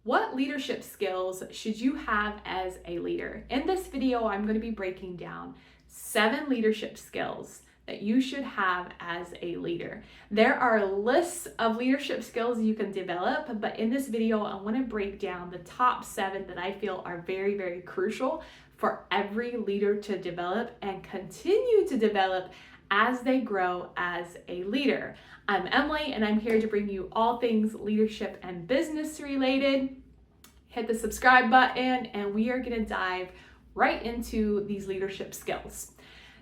What leadership skills should you have as a leader? In this video, I'm going to be breaking down 7 leadership skills that you should have as a leader. There are lists of leadership skills you can develop, but in this video, I want to break down the top 7 that I feel are very, very crucial for every leader to develop and continue to develop as they grow as a leader. I'm Emily, and I'm here to bring you all things leadership and business related. Hit the subscribe button, and we are going to dive right into these leadership skills.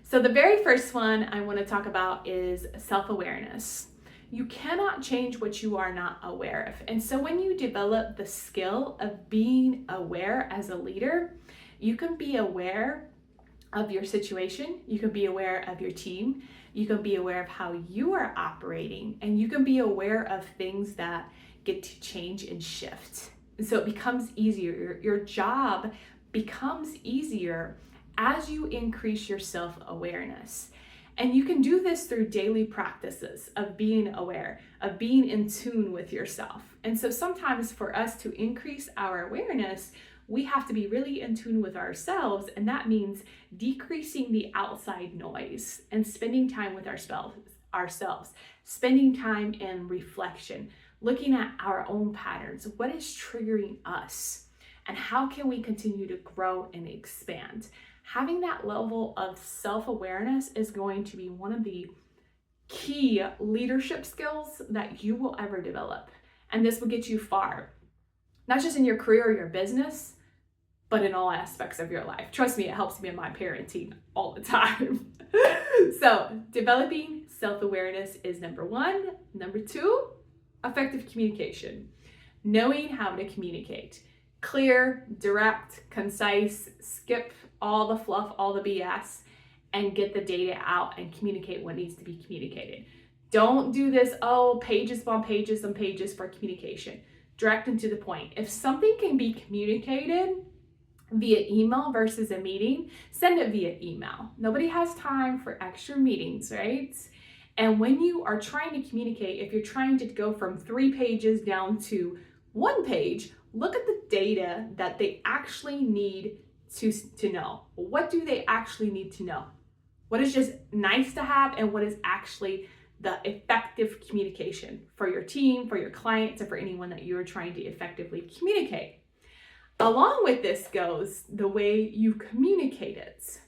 So the very first one I want to talk about is self-awareness. You cannot change what you are not aware of. And so when you develop the skill of being aware as a leader, you can be aware of your situation, you can be aware of your team, you can be aware of how you are operating, and you can be aware of things that get to change and shift. And so it becomes easier. Your job becomes easier as you increase your self-awareness. And you can do this through daily practices of being aware, of being in tune with yourself. And so sometimes for us to increase our awareness, we have to be really in tune with ourselves, and that means decreasing the outside noise and spending time with ourselves, spending time in reflection, looking at our own patterns. What is triggering us, and how can we continue to grow and expand? Having that level of self-awareness is going to be one of the key leadership skills that you will ever develop, and this will get you far, not just in your career or your business, but in all aspects of your life. Trust me, it helps me in my parenting all the time. So developing self-awareness is number 1. Number 2, effective communication. Knowing how to communicate. Clear, direct, concise, skip all the fluff, all the BS, and get the data out and communicate what needs to be communicated. Don't do this, pages upon pages and pages for communication. Direct and to the point. If something can be communicated via email versus a meeting, send it via email. Nobody has time for extra meetings, right? And when you are trying to communicate, if you're trying to go from 3 pages down to 1 page, look at the data that they actually need to know. What do they actually need to know? What is just nice to have, and what is actually the effective communication for your team, for your clients, or for anyone that you're trying to effectively communicate. Along with this goes the way you communicate it.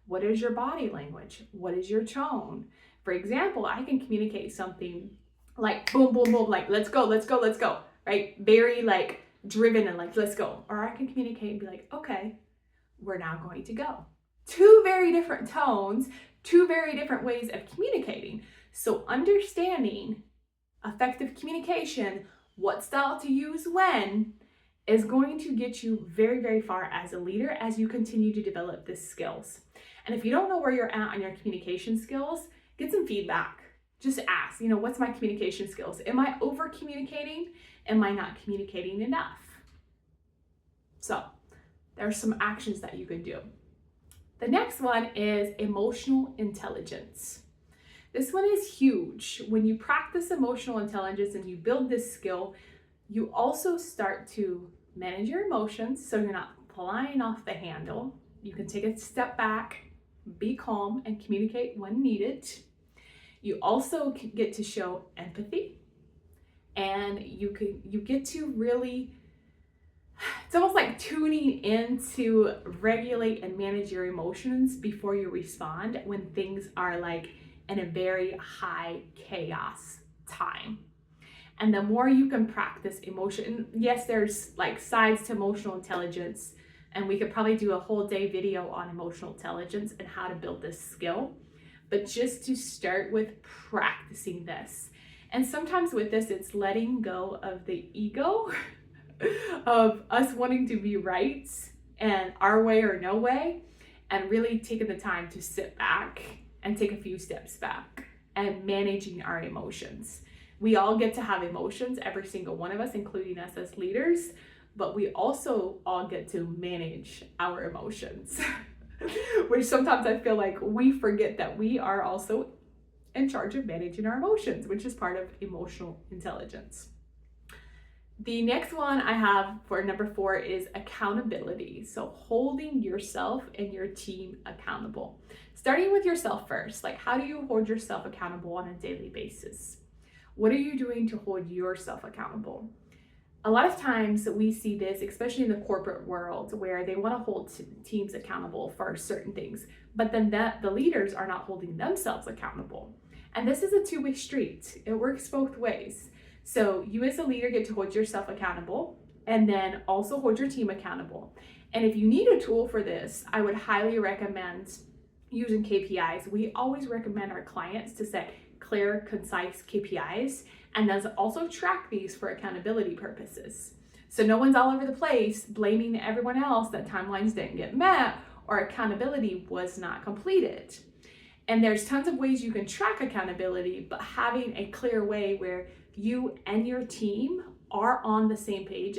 What is your body language? What is your tone? For example, I can communicate something like boom, boom, boom, like let's go, let's go, let's go, right? Very like driven and like let's go. Or I can communicate and be like, okay, we're now going to go. 2 very different tones, 2 very different ways of communicating. So understanding effective communication, what style to use when, is going to get you very, very far as a leader as you continue to develop these skills. And if you don't know where you're at on your communication skills, get some feedback. Just ask, what's my communication skills? Am I over communicating? Am I not communicating enough? So there are some actions that you can do. The next one is emotional intelligence. This one is huge. When you practice emotional intelligence and you build this skill, you also start to manage your emotions so you're not flying off the handle. You can take a step back, be calm, and communicate when needed. You also get to show empathy, and you get to really, it's almost like tuning in to regulate and manage your emotions before you respond when things are like in a very high chaos time. And the more you can practice emotion, yes, there's like sides to emotional intelligence, and we could probably do a whole day video on emotional intelligence and how to build this skill, but just to start with practicing this. And sometimes with this, it's letting go of the ego of us wanting to be right and our way or no way, and really taking the time to sit back and take a few steps back and managing our emotions. We all get to have emotions, every single one of us, including us as leaders, but we also all get to manage our emotions, which sometimes I feel like we forget that we are also in charge of managing our emotions, which is part of emotional intelligence. The next one I have for number 4 is accountability. So holding yourself and your team accountable. Starting with yourself first, like how do you hold yourself accountable on a daily basis? What are you doing to hold yourself accountable? A lot of times we see this, especially in the corporate world, where they want to hold teams accountable for certain things, but then the leaders are not holding themselves accountable. And this is a two-way street. It works both ways. So you as a leader get to hold yourself accountable and then also hold your team accountable. And if you need a tool for this, I would highly recommend using KPIs. We always recommend our clients to set clear, concise KPIs and then also track these for accountability purposes. So no one's all over the place blaming everyone else that timelines didn't get met or accountability was not completed. And there's tons of ways you can track accountability, but having a clear way where you and your team are on the same page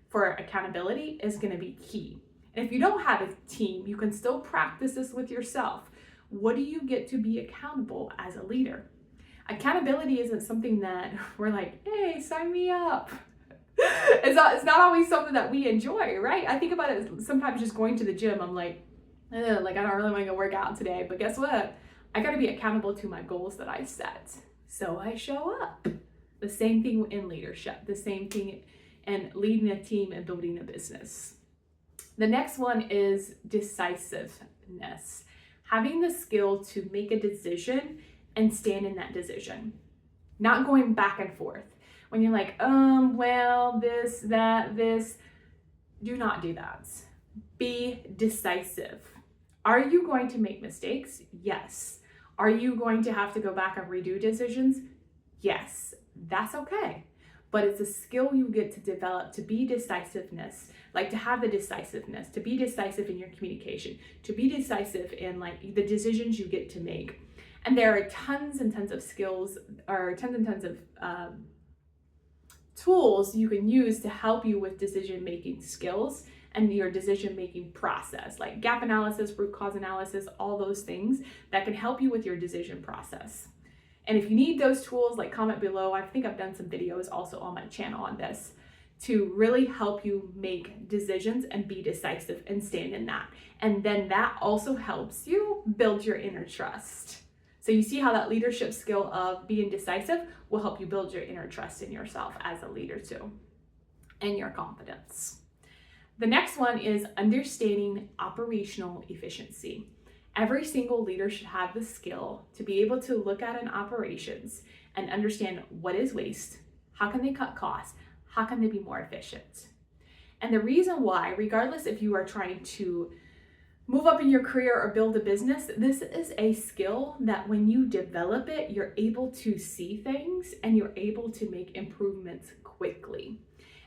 for accountability is going to be key. And if you don't have a team, you can still practice this with yourself. What do you get to be accountable as a leader? Accountability isn't something that we're like, hey, sign me up. It's not always something that we enjoy, right? I think about it sometimes just going to the gym. I'm like I don't really want to go work out today, but guess what? I got to be accountable to my goals that I set. So I show up. The same thing in leadership, the same thing in leading a team and building a business. The next one is decisiveness. Having the skill to make a decision and stand in that decision. Not going back and forth. When you're like, well, this, that, this, do not do that. Be decisive. Are you going to make mistakes? Yes. Are you going to have to go back and redo decisions? Yes. That's okay. But it's a skill you get to develop to be decisiveness, like to have the decisiveness, to be decisive in your communication, to be decisive in like the decisions you get to make. And there are tons and tons of skills or tons and tons of tools you can use to help you with decision-making skills and your decision-making process, like gap analysis, root cause analysis, all those things that can help you with your decision process. And if you need those tools, like comment below. I think I've done some videos also on my channel on this to really help you make decisions and be decisive and stand in that. And then that also helps you build your inner trust. So you see how that leadership skill of being decisive will help you build your inner trust in yourself as a leader too, and your confidence. The next one is understanding operational efficiency. Every single leader should have the skill to be able to look at an operations and understand what is waste, how can they cut costs, how can they be more efficient. And the reason why, regardless if you are trying to move up in your career or build a business, this is a skill that when you develop it, you're able to see things and you're able to make improvements quickly.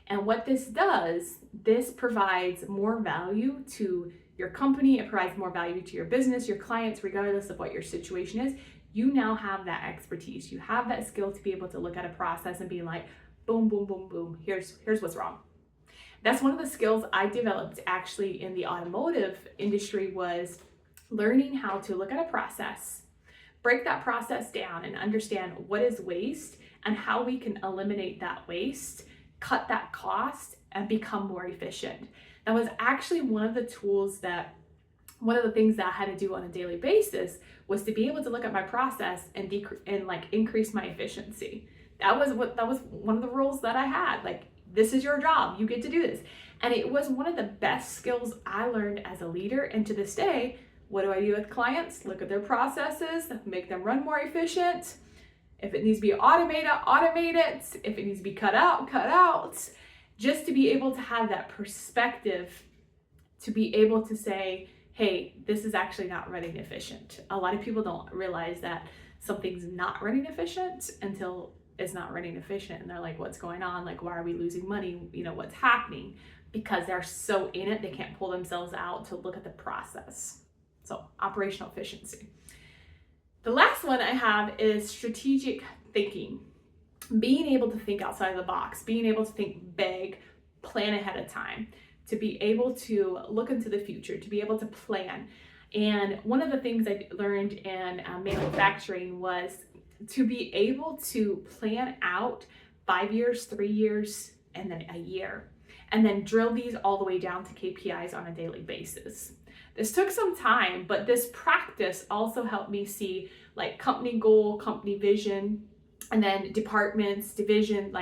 And what this does, this provides more value to your company, it provides more value to your business, your clients, regardless of what your situation is. You now have that expertise. You have that skill to be able to look at a process and be like, boom, boom, boom, boom, here's what's wrong. That's one of the skills I developed actually in the automotive industry, was learning how to look at a process, break that process down and understand what is waste and how we can eliminate that waste, cut that cost, and become more efficient. That was actually one of the things that I had to do on a daily basis, was to be able to look at my process and increase my efficiency. That was one of the rules that I had. Like, this is your job, you get to do this. And it was one of the best skills I learned as a leader. And to this day, what do I do with clients? Look at their processes, make them run more efficient. If it needs to be automated, automate it. If it needs to be cut out, cut out. Just to be able to have that perspective, to be able to say, hey, this is actually not running efficient. A lot of people don't realize that something's not running efficient until it's not running efficient. And they're like, what's going on? Like, why are we losing money? You know, what's happening? Because they're so in it, they can't pull themselves out to look at the process. So operational efficiency. The last one I have is strategic thinking. Being able to think outside of the box, being able to think big, plan ahead of time, to be able to look into the future, to be able to plan. And one of the things I learned in manufacturing was to be able to plan out 5 years, 3 years, and then a year, and then drill these all the way down to KPIs on a daily basis. This took some time, but this practice also helped me see like company goal, company vision, and then departments, divisions,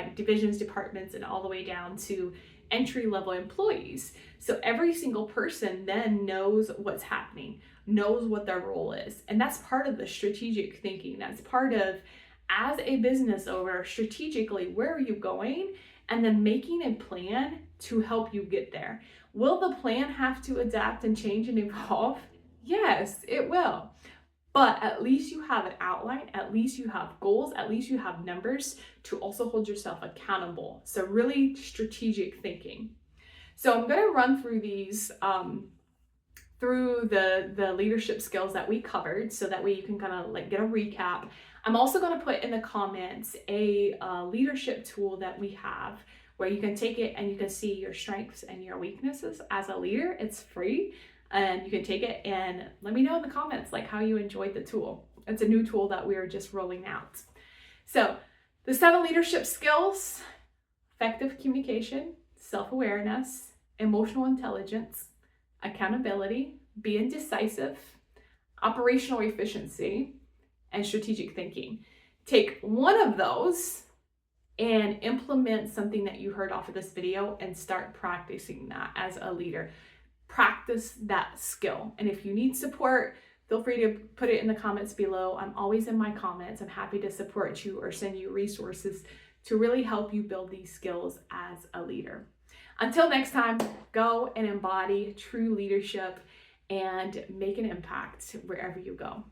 departments, and all the way down to entry level employees. So every single person then knows what's happening, knows what their role is. And that's part of the strategic thinking. That's part of, as a business owner, strategically, where are you going? And then making a plan to help you get there. Will the plan have to adapt and change and evolve? Yes, it will. But at least you have an outline, at least you have goals, at least you have numbers to also hold yourself accountable. So really strategic thinking. So I'm going to run through these through the leadership skills that we covered, so that way you can kind of like get a recap. I'm also going to put in the comments a leadership tool that we have where you can take it and you can see your strengths and your weaknesses as a leader. It's free. And you can take it and let me know in the comments like how you enjoyed the tool. It's a new tool that we are just rolling out. So the 7 leadership skills: effective communication, self-awareness, emotional intelligence, accountability, being decisive, operational efficiency, and strategic thinking. Take one of those and implement something that you heard off of this video and start practicing that as a leader. Practice that skill. And if you need support, feel free to put it in the comments below. I'm always in my comments. I'm happy to support you or send you resources to really help you build these skills as a leader. Until next time, go and embody true leadership and make an impact wherever you go.